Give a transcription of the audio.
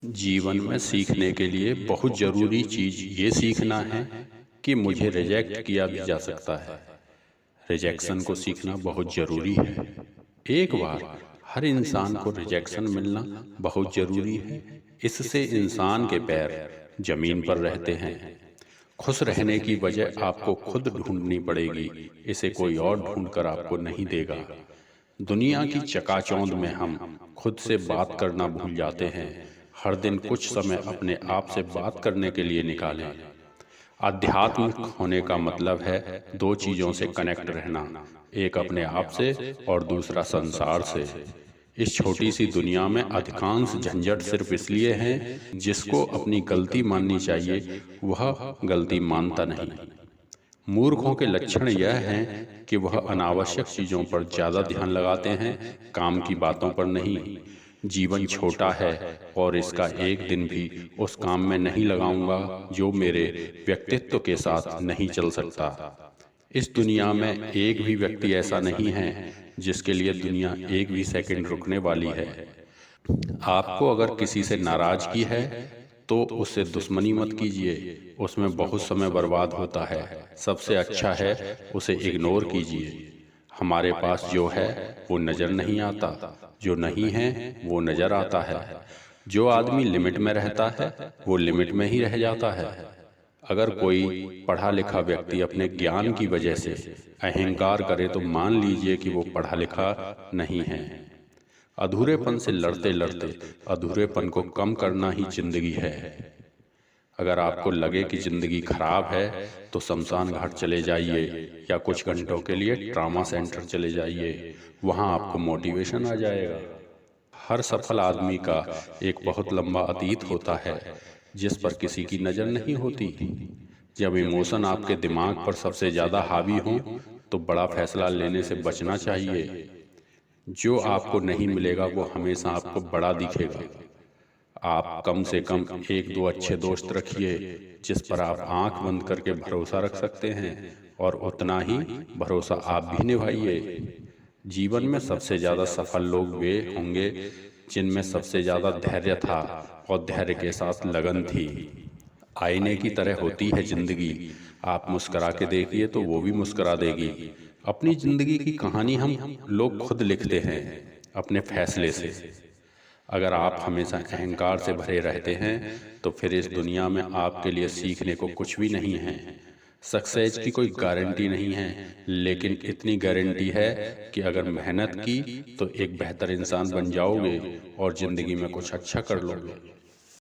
जीवन में सीखने के लिए बहुत ज़रूरी चीज़ ये सीखना है कि मुझे रिजेक्ट किया भी जा सकता है। रिजेक्शन को सीखना बहुत ज़रूरी है। एक बार हर इंसान को रिजेक्शन मिलना बहुत ज़रूरी है। इससे इंसान के पैर जमीन पर रहते हैं। खुश रहने की वजह आपको खुद ढूंढनी पड़ेगी, इसे कोई और ढूंढ कर आपको नहीं देगा। दुनिया की चकाचौंध में हम खुद से बात करना भूल जाते हैं। हर दिन कुछ समय अपने आप से बात करने के लिए निकालें। आध्यात्मिक होने का मतलब है दो चीज़ों से कनेक्ट रहना, एक अपने आप से और दूसरा संसार से। इस छोटी सी दुनिया में अधिकांश झंझट सिर्फ इसलिए हैं जिसको अपनी गलती माननी चाहिए वह गलती मानता नहीं। मूर्खों के लक्षण यह हैं कि वह अनावश्यक चीज़ों पर ज़्यादा ध्यान लगाते हैं, काम की बातों पर नहीं। जीवन छोटा है और इसका एक दिन भी उस काम में नहीं लगाऊंगा जो मेरे व्यक्तित्व के साथ नहीं चल सकता। इस दुनिया में एक भी व्यक्ति ऐसा नहीं है जिसके लिए दुनिया एक भी सेकंड रुकने वाली है। आपको अगर किसी से नाराज़गी है तो उससे दुश्मनी मत कीजिए, उसमें बहुत समय बर्बाद होता है। सबसे अच्छा है उसे इग्नोर कीजिए। हमारे पास जो है वो नज़र नहीं आता, जो नहीं है वो नज़र आता है। जो आदमी लिमिट में रहता है वो लिमिट में ही रह जाता है। अगर कोई पढ़ा लिखा व्यक्ति अपने ज्ञान की वजह से अहंकार करे तो मान लीजिए कि वो पढ़ा लिखा नहीं है। अधूरेपन से लड़ते लड़ते अधूरेपन को कम करना ही जिंदगी है। अगर आपको लगे कि जिंदगी खराब है तो शमशान घाट चले जाइए या कुछ घंटों के लिए ट्रामा सेंटर चले जाइए, वहाँ आपको मोटिवेशन आ जाएगा। हर सफल आदमी का एक बहुत लंबा अतीत होता है जिस पर किसी की नज़र नहीं होती। जब इमोशन आपके दिमाग पर सबसे ज़्यादा हावी हों तो बड़ा फैसला लेने से बचना चाहिए। जो आपको नहीं मिलेगा वो हमेशा आपको बड़ा दिखेगा। आप कम से कम एक दो अच्छे दोस्त रखिए जिस पर आप आंख बंद करके भरोसा रख सकते हैं, और उतना ही भरोसा आप भी निभाइए। जीवन में सबसे ज़्यादा सफल लोग वे होंगे जिनमें सबसे ज़्यादा धैर्य था और धैर्य के साथ लगन थी। आईने की तरह होती है जिंदगी, आप मुस्करा के देखिए तो वो भी मुस्करा देगी। अपनी जिंदगी की कहानी हम लोग खुद लिखते हैं अपने फैसले से। अगर आप हमेशा अहंकार से भरे रहते हैं तो फिर इस दुनिया में आपके लिए सीखने को कुछ भी नहीं है। सक्सेस की कोई गारंटी नहीं है, लेकिन इतनी गारंटी है कि अगर मेहनत की तो एक बेहतर इंसान बन जाओगे और ज़िंदगी में कुछ अच्छा कर लोगे।